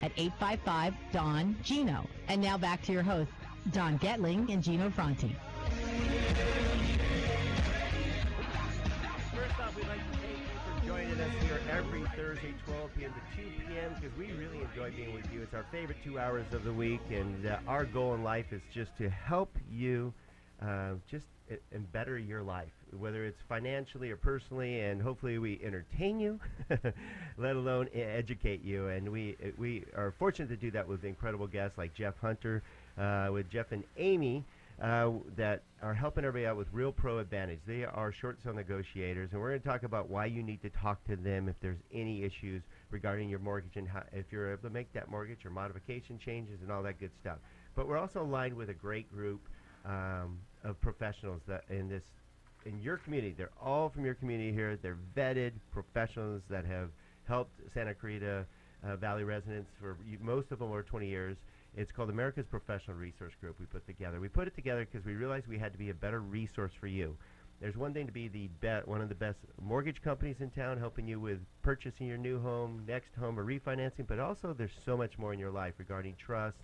at 855-DON-GINO. And now back to your hosts, Don Getling and Gino Franti. First off, we'd like to thank you for joining us here every Thursday, 12 p.m. to 2 p.m. because we really enjoy being with you. It's our favorite 2 hours of the week, and our goal in life is just to help you and better your life, whether it's financially or personally, and hopefully we entertain you, let alone educate you. And we are fortunate to do that with incredible guests like Jeff Hunter, with Jeff and Amy, that are helping everybody out with Real Pro Advantage. They are short sale negotiators, and we're going to talk about why you need to talk to them if there's any issues regarding your mortgage and how, if you're able to make that mortgage or modification changes and all that good stuff. But we're also aligned with a great group of professionals that in your community. They're all from your community here. They're vetted professionals that have helped Santa Clarita Valley residents for most of them over 20 years. It's called America's Professional Resource Group. We put it together because we realized we had to be a better resource for you. There's one thing to be one of the best mortgage companies in town, helping you with purchasing your new home, next home, or refinancing, but also there's so much more in your life regarding trust,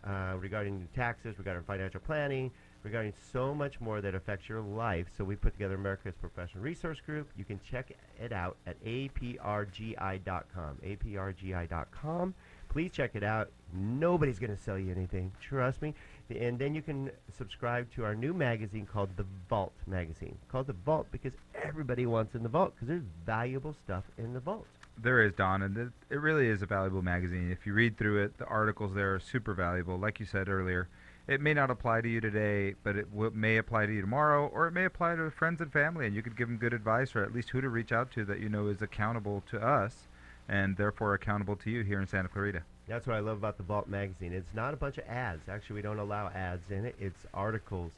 regarding taxes, regarding financial planning, regarding so much more that affects your life. So we put together America's Professional Resource Group. You can check it out at aprgi.com. aprgi.com. Please check it out. Nobody's going to sell you anything. Trust me. And then you can subscribe to our new magazine called The Vault magazine. Called The Vault because everybody wants in the vault because there's valuable stuff in the vault. There is, Don, and it really is a valuable magazine. If you read through it, the articles there are super valuable. Like you said earlier, it may not apply to you today, but it may apply to you tomorrow, or it may apply to friends and family, and you could give them good advice, or at least who to reach out to that you know is accountable to us and therefore accountable to you here in Santa Clarita. That's what I love about the Vault magazine. It's not a bunch of ads. Actually, we don't allow ads in it. It's articles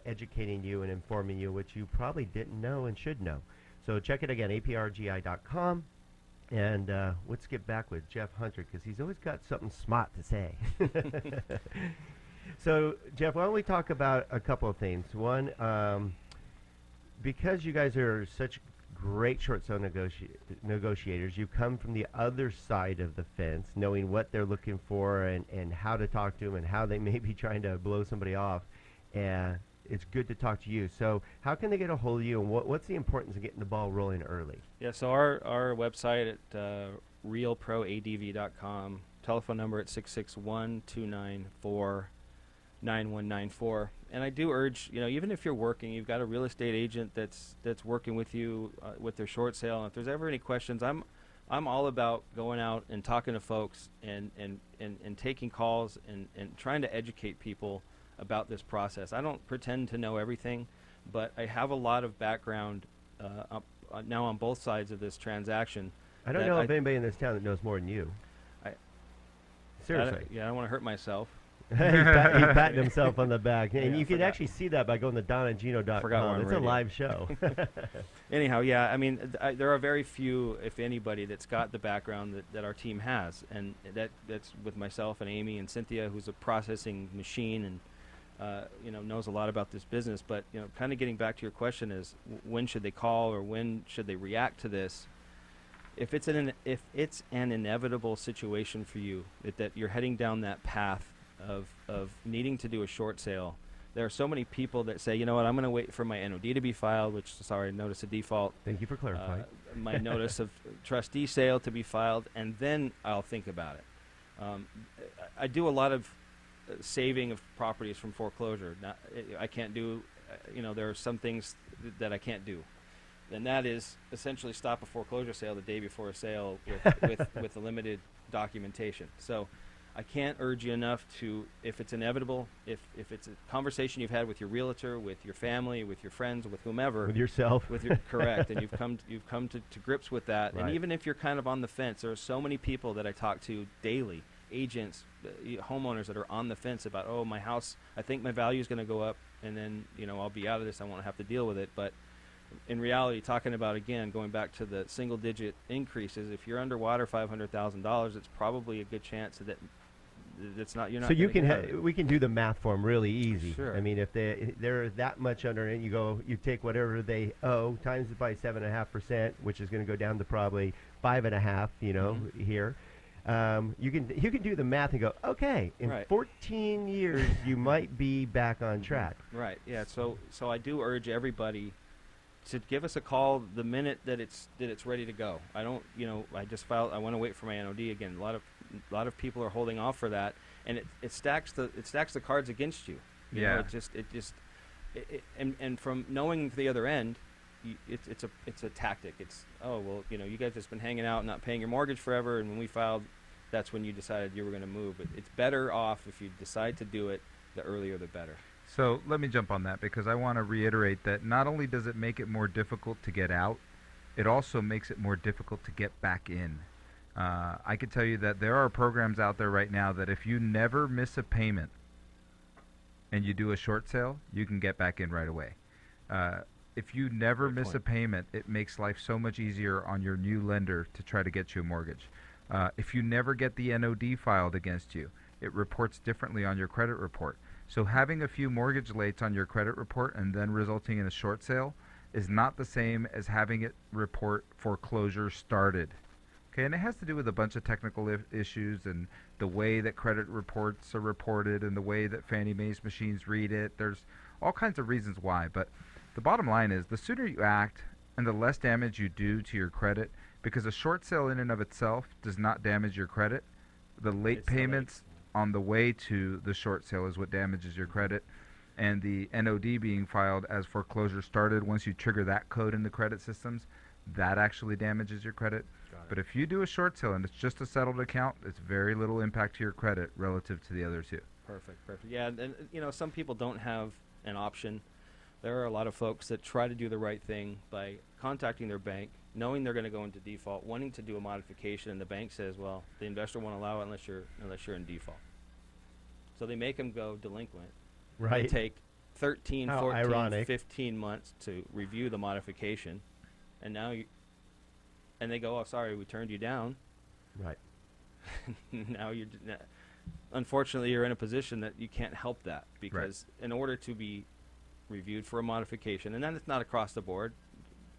educating you and informing you, which you probably didn't know and should know. So check it again, aprgi.com. And let's get back with Jeff Hunter because he's always got something smart to say. So, Jeff, why don't we talk about a couple of things. One, because you guys are such great short sale negotiators, you come from the other side of the fence, knowing what they're looking for and how to talk to them and how they may be trying to blow somebody off. And it's good to talk to you. So how can they get a hold of you, and what's the importance of getting the ball rolling early? Yeah, so our website at realproadv.com, telephone number at 661-294-9194. And I do urge, even if you're working, you've got a real estate agent that's working with you with their short sale. And if there's ever any questions, I'm all about going out and talking to folks and taking calls and trying to educate people about this process. I don't pretend to know everything, but I have a lot of background now on both sides of this transaction. I don't know of anybody in this town that knows more than you. Seriously. I don't want to hurt myself. He's patting himself on the back. And Yeah, you can actually see that by going to donandgino.com. It's a live show. Anyhow, yeah, I mean, there are very few, if anybody, that's got the background that our team has. And that's with myself and Amy and Cynthia, who's a processing machine and knows a lot about this business. But, kind of getting back to your question is, when should they call or when should they react to this? If it's an inevitable situation for you, that you're heading down that path of needing to do a short sale, there are so many people that say, you know what, I'm going to wait for my NOD to be filed, which, sorry, notice of default. Thank you for clarifying. My notice of trustee sale to be filed, and then I'll think about it. I do a lot of saving of properties from foreclosure. I can't do, there are some things that I can't do. And that is essentially stop a foreclosure sale the day before a sale with a limited documentation. So I can't urge you enough to, if it's inevitable, if it's a conversation you've had with your realtor, with your family, with your friends, with whomever, with yourself, correct, and you've come to grips with that. Right. And even if you're kind of on the fence, there are so many people that I talk to daily, agents, homeowners that are on the fence about, oh, my house, I think my value is going to go up, and then I'll be out of this, I won't have to deal with it. But in reality, talking about, again, going back to the single-digit increases, if you're underwater $500,000, it's probably a good chance that it's not. You're not. So you can we can do the math for them really easy. Sure. I mean, if they're that much under, and you take whatever they owe times it by 7.5%, which is going to go down to probably 5.5%. Here, you can do the math and go, okay, in Right. 14 years you might be back on track. Right. Yeah. So I do urge everybody to give us a call the minute that it's ready to go. I don't, I just filed. I want to wait for my NOD again. A lot of people are holding off for that, and it stacks the cards against you. You know, and from knowing the other end, it's a tactic. It's, oh well, you guys just been hanging out, not paying your mortgage forever, and when we filed, that's when you decided you were going to move. But it's better off if you decide to do it. The earlier, the better. So let me jump on that, because I want to reiterate that not only does it make it more difficult to get out, it also makes it more difficult to get back in. I can tell you that there are programs out there right now that if you never miss a payment and you do a short sale, you can get back in right away. If you never miss a payment, it makes life so much easier on your new lender to try to get you a mortgage. If you never get the NOD filed against you, it reports differently on your credit report. So having a few mortgage lates on your credit report and then resulting in a short sale is not the same as having it report foreclosure started. Okay, and it has to do with a bunch of technical issues and the way that credit reports are reported and the way that Fannie Mae's machines read it. There's all kinds of reasons why, but the bottom line is the sooner you act and the less damage you do to your credit, because a short sale in and of itself does not damage your credit. The late payments on the way to the short sale is what damages your credit, and the NOD being filed as foreclosure started, once you trigger that code in the credit systems, that actually damages your credit. But if you do a short sale and it's just a settled account, it's very little impact to your credit relative to the other two. Perfect. Yeah, and some people don't have an option. There are a lot of folks that try to do the right thing by contacting their bank, knowing they're going to go into default, wanting to do a modification, and the bank says, well, the investor won't allow it unless you're in default. So they make them go delinquent. Right. They take 13, How 14, ironic. 15 months to review the modification, and they go, oh, sorry, we turned you down. Right. Now unfortunately, you're in a position that you can't help that, because in order to be reviewed for a modification, and then it's not across the board.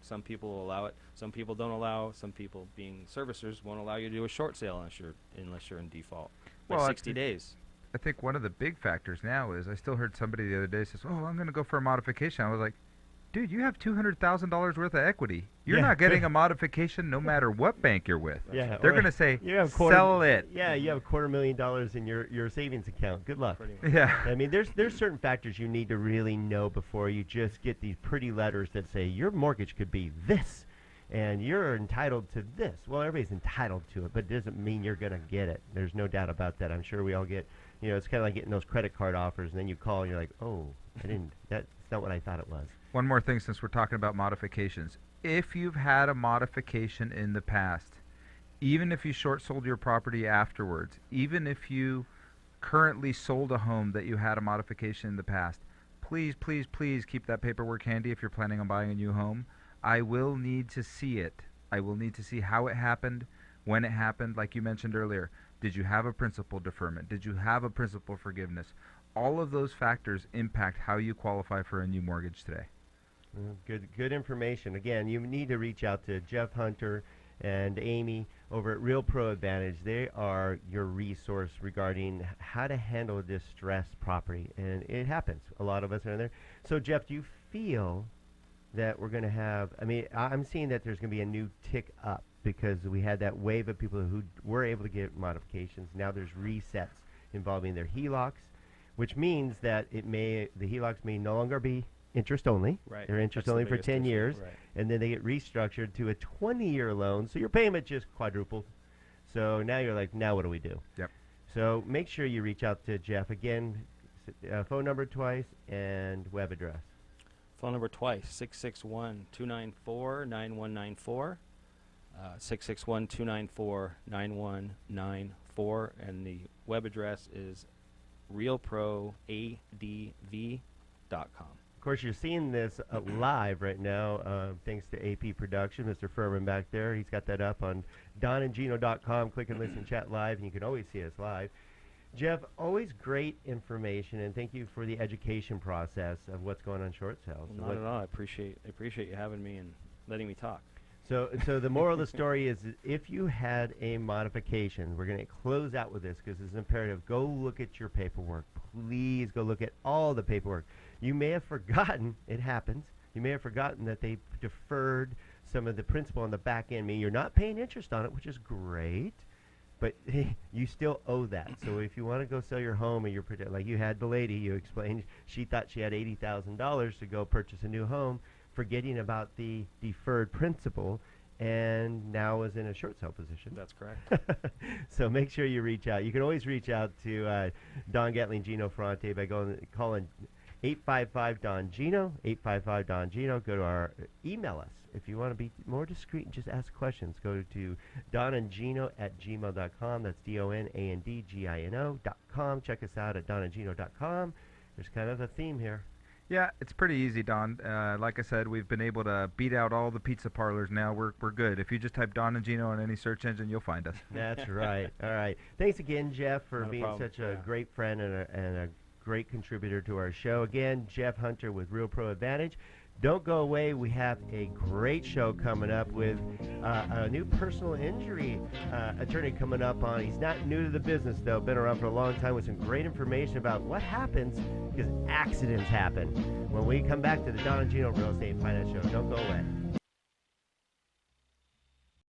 Some people will allow it. Some people don't allow. Some people, being servicers, won't allow you to do a short sale unless you're in default by 60 days. I think one of the big factors now is, I still heard somebody the other day says, oh, I'm going to go for a modification. I was like, dude, you have $200,000 worth of equity. You're not getting a modification no matter what bank you're with. Yeah, they're going to say, you have sell it. Yeah, you have $250,000 in your savings account. Good luck. Yeah. I mean, there's certain factors you need to really know before you just get these pretty letters that say your mortgage could be this, and you're entitled to this. Well, everybody's entitled to it, but it doesn't mean you're going to get it. There's no doubt about that. I'm sure we all get, it's kind of like getting those credit card offers, and then you call and you're like, oh, that's not what I thought it was. One more thing, since we're talking about modifications. If you've had a modification in the past, even if you short sold your property afterwards, even if you currently sold a home that you had a modification in the past, please, please, please keep that paperwork handy if you're planning on buying a new home. I will need to see it. I will need to see how it happened, when it happened, like you mentioned earlier. Did you have a principal deferment? Did you have a principal forgiveness? All of those factors impact how you qualify for a new mortgage today. Good information. Again, you need to reach out to Jeff Hunter and Amy over at Real Pro Advantage. They are your resource regarding how to handle a distressed property, and it happens. A lot of us are in there. So, Jeff, do you feel that we're going to have, I'm seeing that there's going to be a new tick up because we had that wave of people who were able to get modifications. Now there's resets involving their HELOCs, which means that the HELOCs may no longer be interest only. Right. They're interest only for 10 years, and then they get restructured to a 20-year loan, so your payment just quadrupled. So now you're like, now what do we do? Yep. So make sure you reach out to Jeff. Again, phone number twice and web address. Phone number twice, 661-294-9194, 661-294-9194, and the web address is realproadv.com. Of course, you're seeing this live right now, thanks to AP Production, Mr. Furman back there. He's got that up on donandgino.com. Click and listen, chat live, and you can always see us live. Jeff, always great information, and thank you for the education process of what's going on short sales. Well, not at all. I appreciate you having me and letting me talk. So the moral of the story is, if you had a modification, we're going to close out with this because it's imperative. Go look at your paperwork. Please go look at all the paperwork. You may have forgotten, it happens, you may have forgotten that they deferred some of the principal on the back end. I mean, you're not paying interest on it, which is great, but you still owe that. So if you want to go sell your home, and like you had the lady, you explained, she thought she had $80,000 to go purchase a new home, forgetting about the deferred principal, and now is in a short sale position. That's correct. So make sure you reach out. You can always reach out to Don Gatling, Gino Ferrante by calling 855-DON-GINO, 855-DON-GINO. Go to our, email us. If you want to be more discreet and just ask questions, go to donandgino@gmail.com. That's donandgino.com. Check us out at donandgino.com. There's kind of a theme here. Yeah, it's pretty easy, Don. Like I said, we've been able to beat out all the pizza parlors now. We're good. If you just type Don and Gino on any search engine, you'll find us. That's right. All right. Thanks again, Jeff, for Not a being problem. such a great friend and a great contributor to our show. Again, Jeff Hunter with Real Pro Advantage. Don't go away. We have a great show coming up with a new personal injury attorney coming up on. He's not new to the business, though. Been around for a long time with some great information about what happens because accidents happen. When we come back to the Don and Gino Real Estate Finance Show, don't go away.